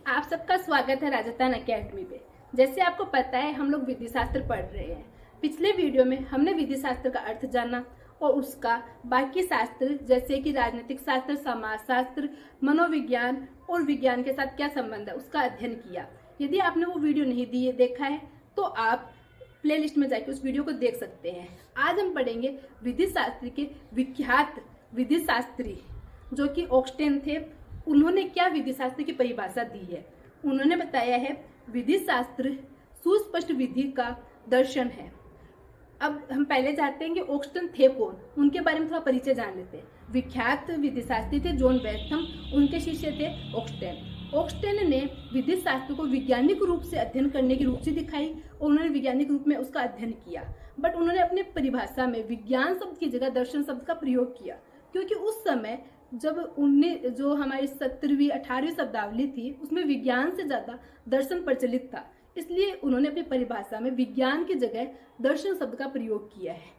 आप सबका स्वागत है राजस्थान एकेडमी पे। जैसे आपको पता है हम लोग विधि शास्त्र पढ़ रहे हैं। पिछले वीडियो में हमने विधि शास्त्र का अर्थ जाना और उसका बाकी शास्त्र जैसे कि राजनीतिक शास्त्र, समाजशास्त्र, मनोविज्ञान और विज्ञान के साथ क्या संबंध है उसका अध्ययन किया। यदि आपने वो वीडियो नहीं देखा है तो आप प्लेलिस्ट में जाकर उस वीडियो को देख सकते हैं। आज हम पढ़ेंगे विधि शास्त्र के विख्यात विधि शास्त्री जो कि ऑक्सटेन थे। उन्होंने क्या विधि शास्त्र की परिभाषा दी है। उन्होंने बताया है विधि शास्त्र सुस्पष्ट विधि का दर्शन है। अब हम पहले जानते हैं कि ऑक्सटेन थे कौन, उनके बारे में थोड़ा परिचय जान लेते हैं। विख्यात विधि शास्त्री थे जॉन बेथम, उनके शिष्य थे ऑक्सटेन। ऑक्सटेन ने विधि शास्त्र को वैज्ञानिक रूप से अध्ययन करने की रुचि दिखाई और उन्होंने वैज्ञानिक रूप में उसका अध्ययन किया। बट उन्होंने अपने परिभाषा में विज्ञान शब्द की जगह दर्शन शब्द का प्रयोग किया, क्योंकि उस समय जब जो हमारी 17वीं 18वीं शब्दावली थी उसमें विज्ञान से ज्यादा दर्शन प्रचलित था। इसलिए उन्होंने अपनी परिभाषा में विज्ञान की जगह दर्शन शब्द का प्रयोग किया है।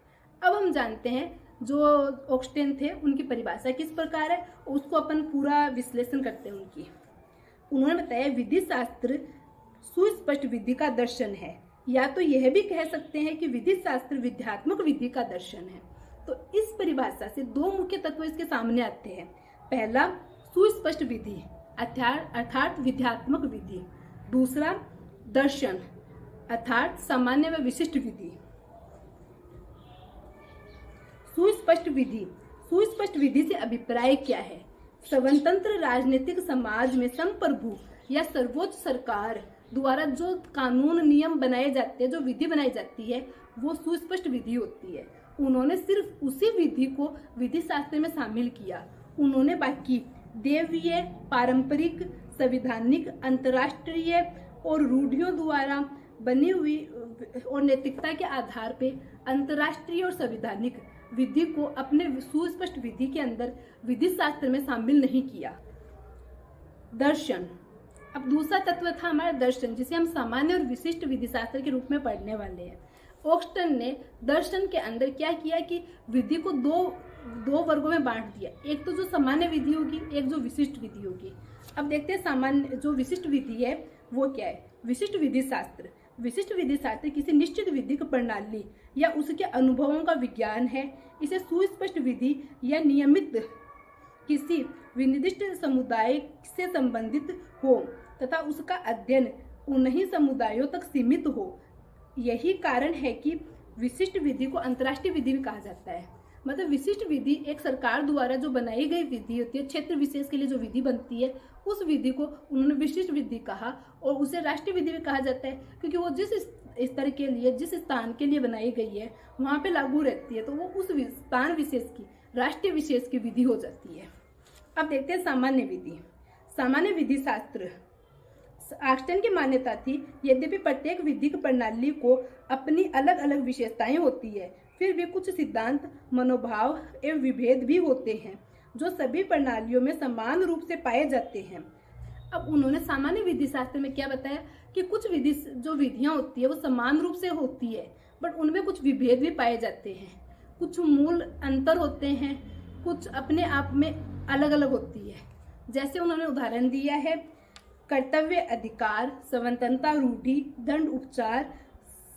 अब हम जानते हैं जो ऑक्सटेन थे उनकी परिभाषा किस प्रकार है, उसको अपन पूरा विश्लेषण करते हैं उनकी। उन्होंने बताया विधि शास्त्र सुस्पष्ट विधि का दर्शन है, या तो यह भी कह सकते हैं कि विधि शास्त्र विध्यात्मक विधि का दर्शन है। तो इस परिभाषा से दो मुख्य तत्व इसके सामने आते हैं। पहला सुस्पष्ट विधि अर्थात विध्यात्मक विधि, दूसरा दर्शन अर्थात सामान्य व विशिष्ट विधि। सुस्पष्ट विधि से अभिप्राय क्या है? स्वतंत्र राजनीतिक समाज में संप्रभु या सर्वोच्च सरकार द्वारा जो कानून नियम बनाए जाते हैं, जो विधि बनाई जाती है, वो सुस्पष्ट विधि होती है। उन्होंने सिर्फ उसी विधि को विधि शास्त्र में शामिल किया। उन्होंने बाकी देवीय, पारंपरिक, संवैधानिक, अंतर्राष्ट्रीय और रूढ़ियों द्वारा बनी हुई और नैतिकता के आधार पे अंतर्राष्ट्रीय और संवैधानिक विधि को अपने सुस्पष्ट विधि के अंदर विधि शास्त्र में शामिल नहीं किया। दर्शन। अब दूसरा तत्व था हमारा दर्शन, जिसे हम सामान्य और विशिष्ट विधि शास्त्र के रूप में पढ़ने वाले हैं। ऑक्सटेन ने दर्शन के अंदर क्या किया कि विधि को दो वर्गों में बांट दिया। एक तो जो सामान्य विधि होगी, एक जो विशिष्ट विधि होगी। अब देखते हैं सामान्य जो विशिष्ट विधि है वो क्या है। विशिष्ट विधि शास्त्र किसी निश्चित विधिक प्रणाली या उसके अनुभवों का विज्ञान है। इसे सुस्पष्ट विधि या नियमित किसी विनिर्दिष्ट समुदाय से संबंधित हो तथा उसका अध्ययन उन्हीं समुदायों तक सीमित हो। यही कारण है कि विशिष्ट विधि को अंतर्राष्ट्रीय विधि भी कहा जाता है। मतलब विशिष्ट विधि एक सरकार द्वारा जो बनाई गई विधि होती है, क्षेत्र विशेष के लिए जो विधि बनती है, उस विधि को उन्होंने विशिष्ट विधि कहा और उसे राष्ट्रीय विधि भी कहा जाता है, क्योंकि वो जिस स्तर के लिए, जिस स्थान के लिए बनाई गई है वहां पे लागू रहती है, तो वो उस स्थान विशेष की, राष्ट्रीय विशेष की विधि हो जाती है। अब देखते हैं सामान्य विधि। सामान्य विधि शास्त्र ऑक्सटेन की मान्यता थी, यद्यपि प्रत्येक विधिक प्रणाली को अपनी अलग अलग विशेषताएं होती है, फिर भी कुछ सिद्धांत, मनोभाव एवं विभेद भी होते हैं जो सभी प्रणालियों में समान रूप से पाए जाते हैं। अब उन्होंने सामान्य विधि शास्त्र में क्या बताया कि कुछ विधियां होती है वो समान रूप से होती है, बट उनमें कुछ विभेद भी पाए जाते हैं, कुछ मूल अंतर होते हैं, कुछ अपने आप में अलग अलग होती है। जैसे उन्होंने उदाहरण दिया है कर्तव्य अधिकार, स्वतंत्रता, रूढ़ि, दंड उपचार,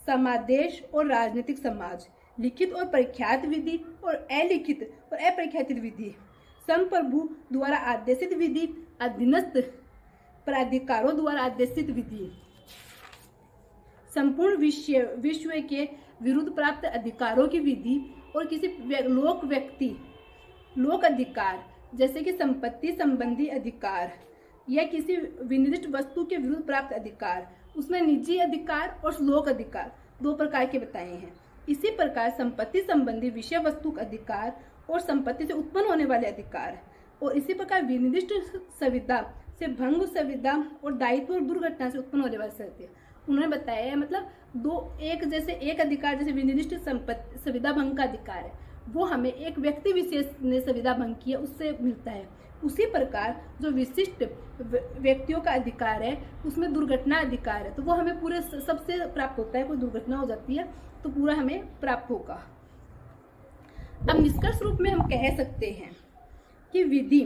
समादेश और राजनीतिक समाज, लिखित और प्रख्यात विधि और अलिखित और अप्रख्यात विधि, संप्रभु द्वारा आदेशित विधि, अधीनस्थ प्राधिकारों द्वारा आदेशित विधि, संपूर्ण विश्व के विरुद्ध प्राप्त अधिकारों की विधि और किसी लोक अधिकार जैसे कि संपत्ति संबंधी अधिकार या किसी विनिर्दिष्ट वस्तु के विरुद्ध प्राप्त अधिकार। उसमें निजी अधिकार और लोक अधिकार दो प्रकार के बताए हैं। इसी प्रकार संपत्ति संबंधी विषय वस्तु अधिकार और संपत्ति से उत्पन्न होने वाले अधिकार, और इसी प्रकार विनिर्दिष्ट संविदा से भंग, संविदा और दायित्व और दुर्घटना से उत्पन्न होने वाले सत्य। उन्होंने बताया है मतलब एक अधिकार जैसे विनिर्दिष्ट संविदा भंग का अधिकार है, वो हमें एक व्यक्ति विशेष ने संविदा भंग किया उससे मिलता है। उसी प्रकार जो विशिष्ट व्यक्तियों का अधिकार है उसमें दुर्घटना अधिकार है, तो वो हमें पूरे सबसे प्राप्त होता है। कोई दुर्घटना हो जाती है तो पूरा हमें प्राप्त होगा। अब निष्कर्ष रूप में हम कह सकते हैं कि विधि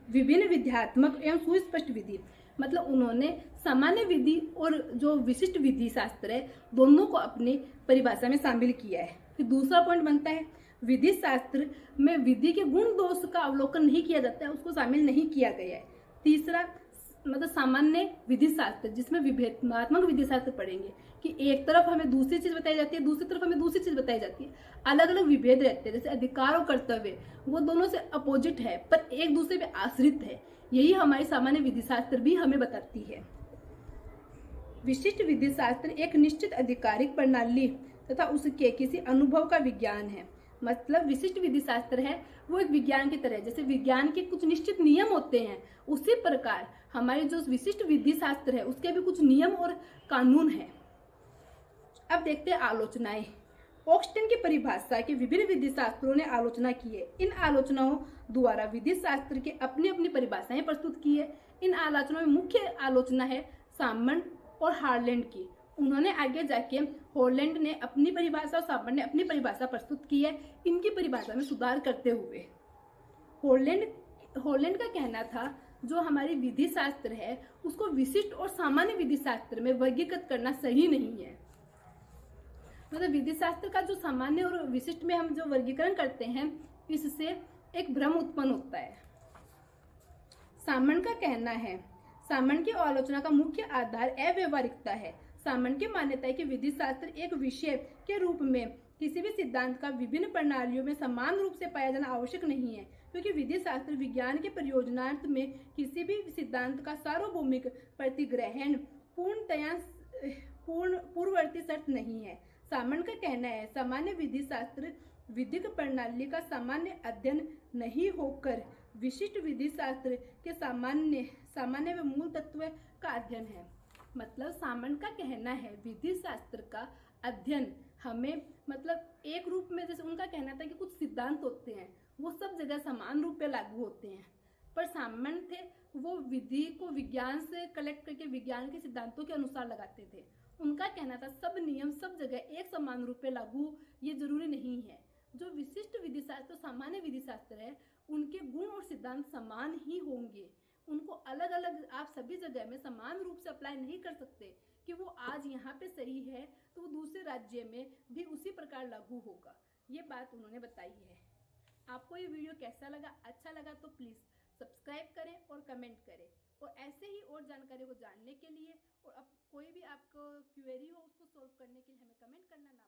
विभिन्न विध्यात्मक एवं सुस्पष्ट विधि मतलब उन्होंने सामान्य विधि और जो विशिष्ट विधि शास्त्र है दोनों को अपनी परिभाषा में शामिल किया है। फिर दूसरा पॉइंट बनता है विधि शास्त्र में विधि के गुण दोष का अवलोकन नहीं किया जाता है, उसको शामिल नहीं किया गया है। तीसरा मतलब सामान्य विधि शास्त्र जिसमें विभेदात्मक विधि शास्त्र पढ़ेंगे कि एक तरफ हमें दूसरी चीज बताई जाती है, दूसरी तरफ हमें दूसरी चीज बताई जाती है, अलग अलग विभेद रहते हैं। जैसे अधिकार और कर्तव्य वो दोनों से अपोजिट है पर एक दूसरे पे आश्रित है, यही हमारी सामान्य विधि शास्त्र भी हमें बताती है। विशिष्ट विधि शास्त्र एक निश्चित आधिकारिक प्रणाली तथा उसके किसी अनुभव का विज्ञान है। मतलब विशिष्ट विधि शास्त्र है वो एक विज्ञान की तरह, जैसे विज्ञान के कुछ निश्चित नियम होते हैं उसी प्रकार हमारी जो विशिष्ट विधि शास्त्र है उसके भी कुछ नियम और कानून है। अब देखते हैं आलोचनाएं। ऑक्सटेन की परिभाषा के विभिन्न विधि शास्त्रों ने आलोचना की है। इन आलोचनाओं द्वारा विधि शास्त्र के अपनी अपनी परिभाषाएं प्रस्तुत की है। इन आलोचनाओं में मुख्य आलोचना है सामन और हार्लैंड की। उन्होंने आगे जाके हॉलैंड ने अपनी परिभाषा और सामन ने अपनी परिभाषा प्रस्तुत की है, इनकी परिभाषा में सुधार करते हुए। हॉलैंड का कहना था जो हमारी विधि शास्त्र है उसको विशिष्ट और सामान्य विधि शास्त्र में वर्गीकृत करना सही नहीं है। मतलब विधि शास्त्र का जो सामान्य और विशिष्ट में हम जो वर्गीकरण करते हैं इससे एक भ्रम उत्पन्न होता है। सामन का कहना है सामन की आलोचना का मुख्य आधार अव्यवहारिकता है। सामन की मान्यता है कि विधि शास्त्र एक विषय के रूप में किसी भी सिद्धांत का विभिन्न प्रणालियों में समान रूप से पाया जाना आवश्यक नहीं है, क्योंकि विधि शास्त्र विज्ञान के प्रयोजनार्थ में किसी भी सिद्धांत का सार्वभौमिक प्रतिग्रहण पूर्णतया पूर्ववर्ती शर्त नहीं है। सामन का कहना है सामान्य विधि शास्त्र विधिक प्रणाली का सामान्य अध्ययन नहीं होकर विशिष्ट विधि शास्त्र के सामान्य व मूल तत्व का अध्ययन है। मतलब सामन का कहना है विधि शास्त्र का अध्ययन हमें मतलब एक रूप में, जैसे उनका कहना था कि कुछ सिद्धांत होते हैं वो सब जगह समान रूप पे लागू होते हैं, पर सामन थे वो विधि को विज्ञान से कलेक्ट करके विज्ञान के सिद्धांतों के अनुसार लगाते थे। उनका कहना था सब नियम सब जगह एक समान रूप पे लागू ये जरूरी नहीं है। जो विशिष्ट विधि शास्त्र सामान्य विधि शास्त्र है उनके गुण और सिद्धांत समान ही होंगे, उनको अलग अलग आप सभी जगह में समान रूप से अप्लाई नहीं कर सकते कि वो आज यहाँ पे सही है तो वो दूसरे राज्य में भी उसी प्रकार लागू होगा। ये बात उन्होंने बताई है। आपको ये वीडियो कैसा लगा? अच्छा लगा तो प्लीज़ सब्सक्राइब करें और कमेंट करें, और ऐसे ही और जानकारी को जानने के लिए और अब कोई भी आपको क्वेरी हो उसको सॉल्व करने के लिए हमें कमेंट करना ना